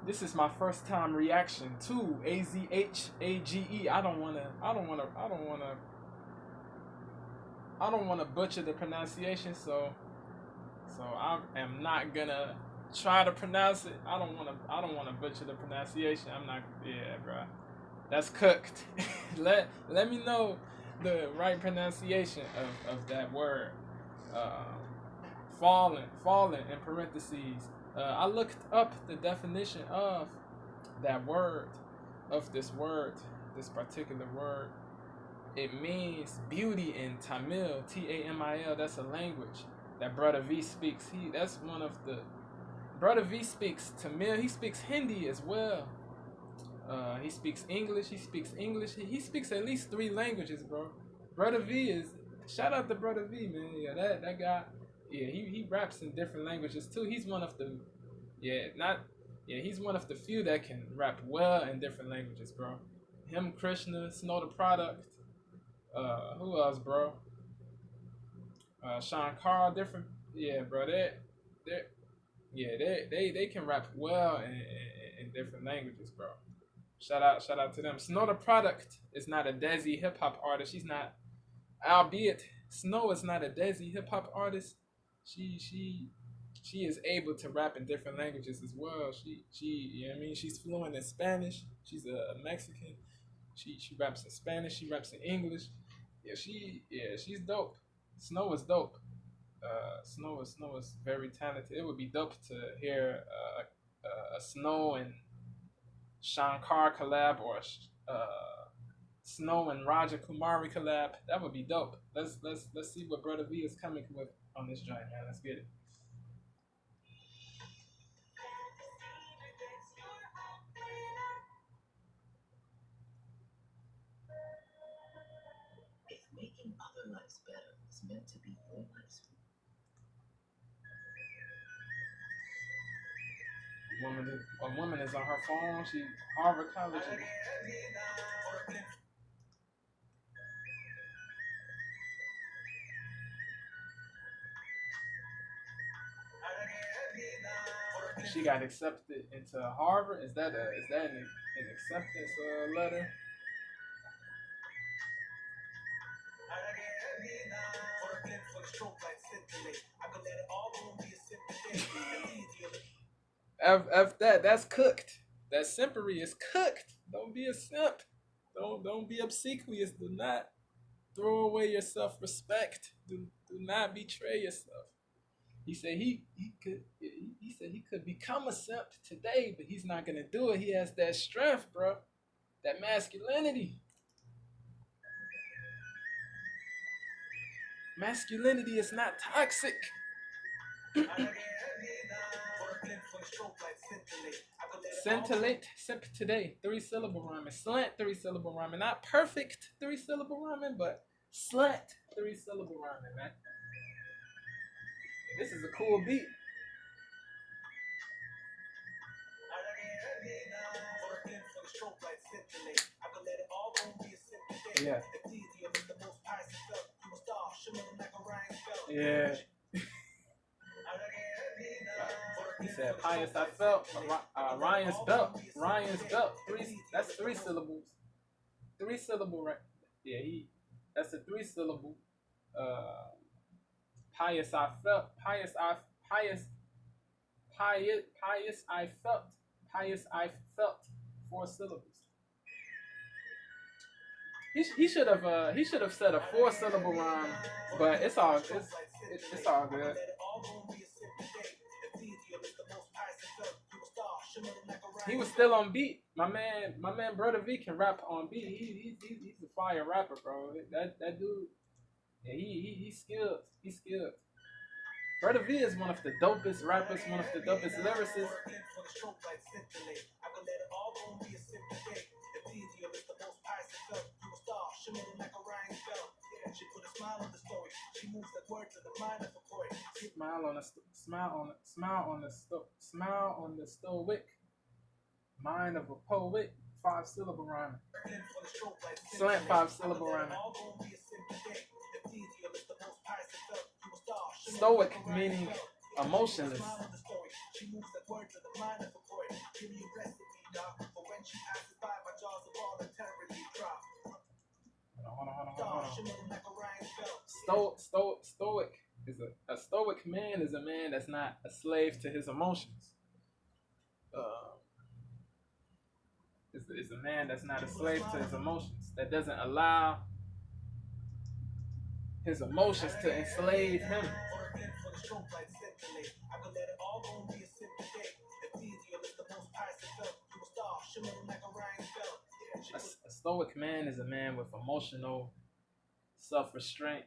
This is my first time reaction to Azhage. I don't wanna butcher the pronunciation, so I am not gonna try to pronounce it. I don't wanna butcher the pronunciation. I'm not. Yeah, bro. That's cooked. let me know the right pronunciation of that word. Uh, fallen in parentheses. I looked up the definition of that word, of this particular word. It means beauty in Tamil, Tamil. That's a language that Brother V speaks. That's one of the Brother V speaks Tamil. He speaks Hindi as well. He speaks English. He speaks at least 3 languages, bro. Brother V is shout out to Brother V, man. Yeah, that guy. Yeah, he raps in different languages too. He's one of the he's one of the few that can rap well in different languages, bro. Him, Krishna, Snow the Product. Who else, bro? Shankar, different. Yeah, bro. They can rap well in different languages, bro. Shout out to them. Snow the Product is not a Desi hip hop artist. She's not, albeit Snow is not a Desi hip hop artist. She is able to rap in different languages as well. You know what I mean? She's fluent in Spanish. She's a Mexican. She raps in Spanish. She raps in English. She's dope. Snow is dope. Snow is very talented. It would be dope to hear a Snow and Shankar collab, or Snow and Raja Kumari collab. That would be dope. Let's see what Brother V is coming with on this joint, man. Let's get it. If making other lives better is meant to be your life's A woman is on her phone. She Harvard College. She got accepted into Harvard. Is that an acceptance letter? F that's cooked. That simpery is cooked. Don't be a simp. Don't be obsequious. Do not throw away your self respect. Do not betray yourself. He said he could become a simp today, but he's not gonna do it. He has that strength, bro. That masculinity. Masculinity is not toxic. Scintillate, simp today. 3-syllable rhyming. Slant, 3-syllable rhyming. Not perfect 3-syllable rhyming, but slant 3-syllable rhyming, man. This is a cool beat. Yeah. Yeah. He said, pious I felt. Ryan's belt. That's 3 syllables. 3-syllable, right? Yeah, that's a 3-syllable. Pious I felt. Pious I felt. 4 syllables. He should have said a 4-syllable rhyme, but it's all good. He was still on beat. My man Brother V can rap on beat. He's a fire rapper, bro. That dude, yeah, he's skilled. He's skilled. Brother V is one of the dopest rappers, one of the dopest lyricists. Smile on the stoic mind of a poet. 5-syllable rhyme. Slant 5-syllable rhyme. Stoic meaning emotionless. Stoic is a stoic man is a man that's not a slave to his emotions. Uh, is a man that's not a slave to his emotions. That doesn't allow his emotions to enslave him. A stoic man is a man with emotional self-restraint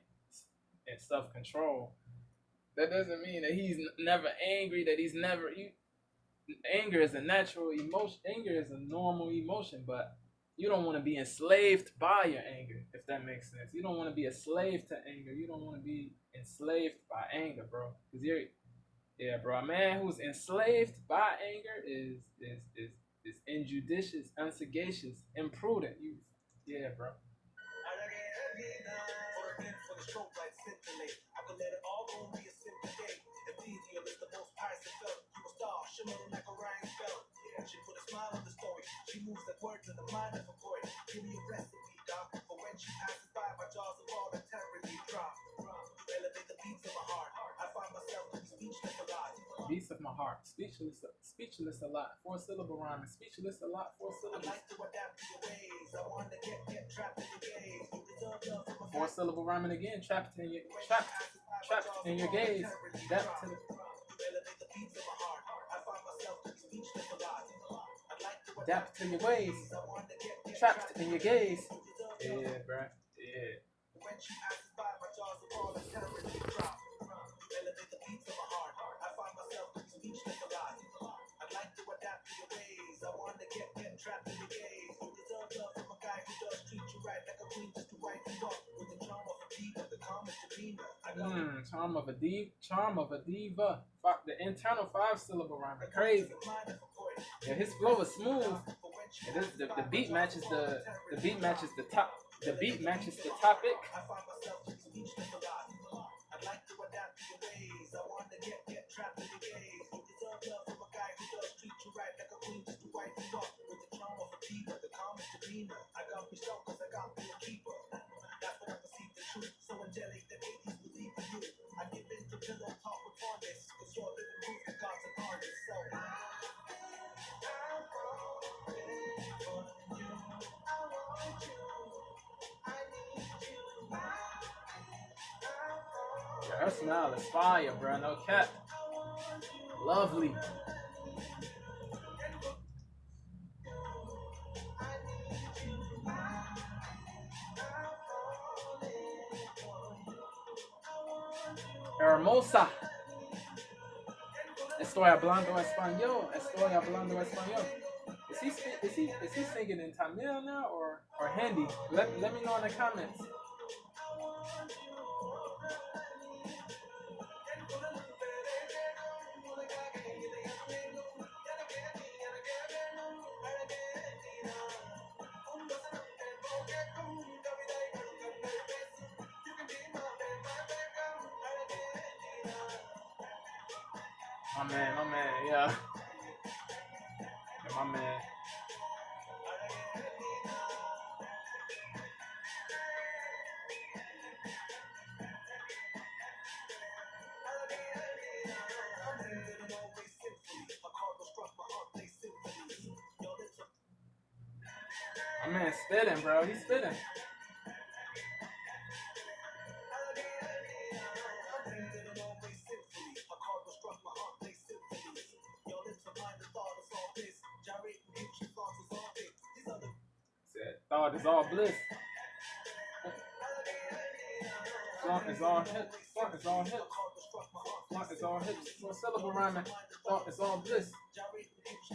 and self-control. That doesn't mean that he's never angry, that he's never... Anger is a natural emotion. Anger is a normal emotion, but you don't want to be enslaved by your anger, if that makes sense. You don't want to be a slave to anger. You don't want to be enslaved by anger, bro. Because bro, a man who's enslaved by anger is injudicious, unsagacious, imprudent. Bro. She put a smile on the story. She moves like words in the mind of a poet. Give me a recipe, doc. For when she passes by, my jaws of all the terribly drop. Elevate the beats of my heart. I find myself to be speechless a lot. Beats of my heart. Speechless a lot. 4-syllable rhyming. Speechless a lot. 4 syllables. I like to adapt to your ways. I want to get trapped in your gaze. You deserve love from a 4-syllable rhyming again. Trapped in your gaze. That to the... Elevate the beats of my heart. I find myself to be speechless a lot. Adapt to your ways. Trapped in your gaze. Yeah, bro. Yeah. When she passes by, my jaws of all the terribly drop. Elevate the beats of my heart. I find myself to be speechless a lot. I'd like to adapt to your ways. I want to get trapped in your gaze. You deserve love from a guy who does treat you right like a queen, just to wipe you up with the charm of a diva, the calmest demeanor. Charm of a diva. The internal 5-syllable rhyming, crazy. Yeah, his flow is smooth. The beat matches the top. The beat matches the topic. I'd like to adapt to your ways. I want to get trapped in your gaze. You deserve love from a guy who does treat you right like a queen, just to wipe you up with the charm of a diva, the calmest demeanor. I got me strong cause I got me a keeper. That's when I perceive the truth. So angelic that 80s believe in you. I give in to pillow talk with fondness, cause you're living proof that God's an artist. So yeah, her smile is fire, bro. No cap. Lovely. Hermosa. Estoy hablando español. Estoy hablando español. Is he singing in Tamil now or Hindi? Let me know in the comments. My man, yeah. My man. My man spitting, bro. He's spitting. Thought is all bliss. Thought is all hips. Thought is all hips. Thought is all hips. 4-syllable rhyming. Thought is all bliss.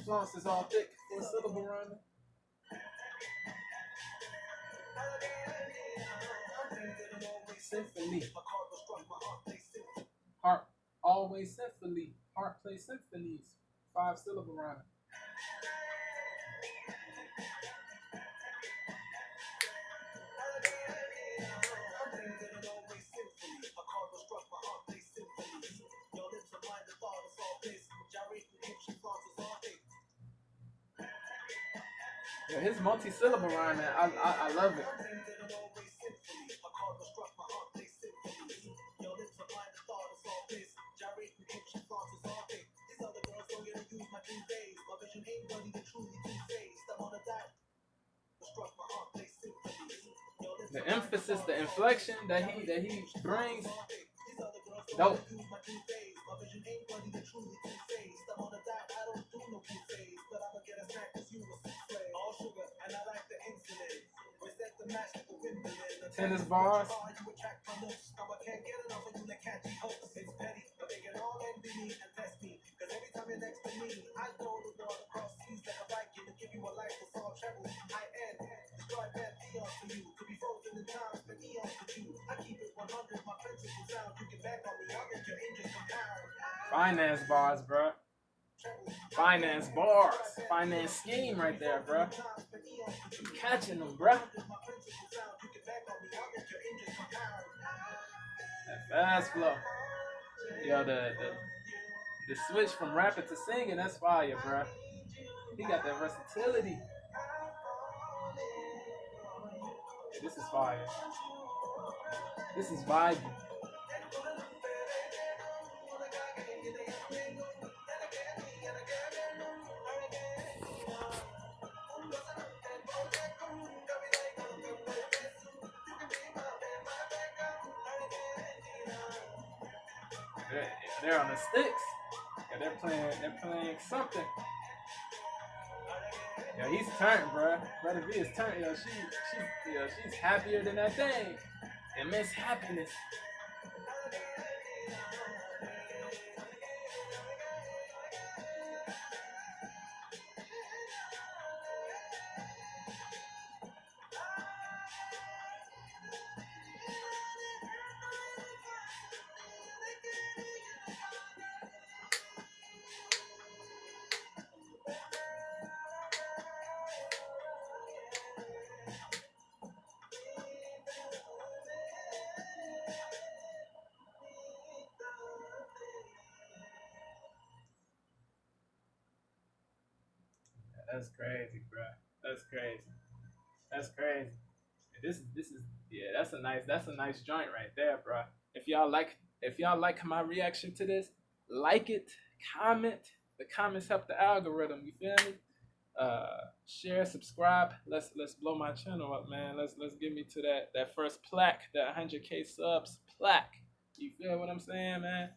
Thought is all thick. 4-syllable rhyming. Symphony. Heart always symphony. Heart plays symphonies. 5-syllable rhyming. Yeah, his multi-syllable rhyming, I love it. The emphasis, the inflection that he brings, dope. Tennis bars. Finance bars, bro. Finance bars. Finance scheme right there, bro. Catching them, bro. That fast flow. Yo, the switch from rapping to singing, that's fire, bro. He got that versatility. This is fire. This is vibey. They're on the sticks. Yeah, they're playing something. Yo, he's turned, bro. Brother V is turned. Yo, she's happier than that thing. Immense happiness. That's crazy, bro. That's crazy. That's crazy. This is yeah. That's a nice joint right there, bro. If y'all like my reaction to this, like it, comment. The comments help the algorithm. You feel me? Share, subscribe. Let's blow my channel up, man. Let's get me to that first plaque, that 100K subs plaque. You feel what I'm saying, man?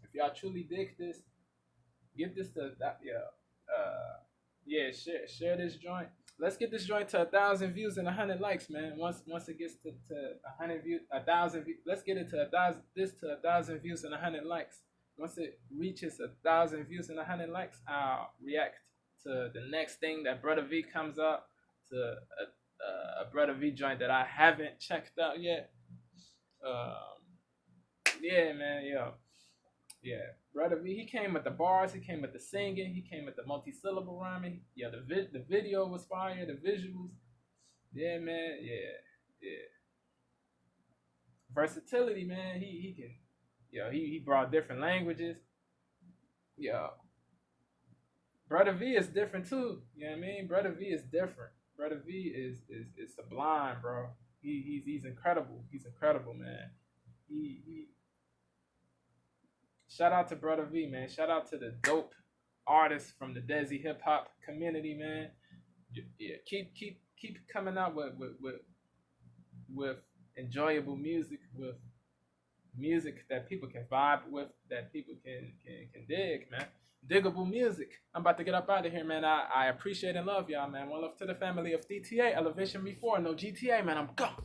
If y'all truly dig this, give this to that. Yeah, share this joint. Let's get this joint to 1,000 views and 100 likes, man. Once it gets to 100 views, 1,000 views, let's get it to 1,000. This to 1,000 views and 100 likes. Once it reaches 1,000 views and 100 likes, I'll react to the next thing that Brother V comes up, to a Brother V joint that I haven't checked out yet. Yeah, man, yeah. Brother V, he came with the bars, he came with the singing, he came with the multi-syllable rhyming. Yeah, the video was fire, the visuals. Yeah, man, yeah. Versatility, man. He can, he brought different languages. Brother V is different too. You know what I mean? Brother V is different. Brother V is sublime, bro. He's incredible. He's incredible, man. He Shout out to Brother V, man. Shout out to the dope artists from the Desi hip hop community, man. Yeah, keep coming out with enjoyable music, with music that people can vibe with, that people can dig, man. Diggable music. I'm about to get up out of here, man. I appreciate and love y'all, man. One love to the family of DTA, Elevation Before, no GTA, man. I'm gone.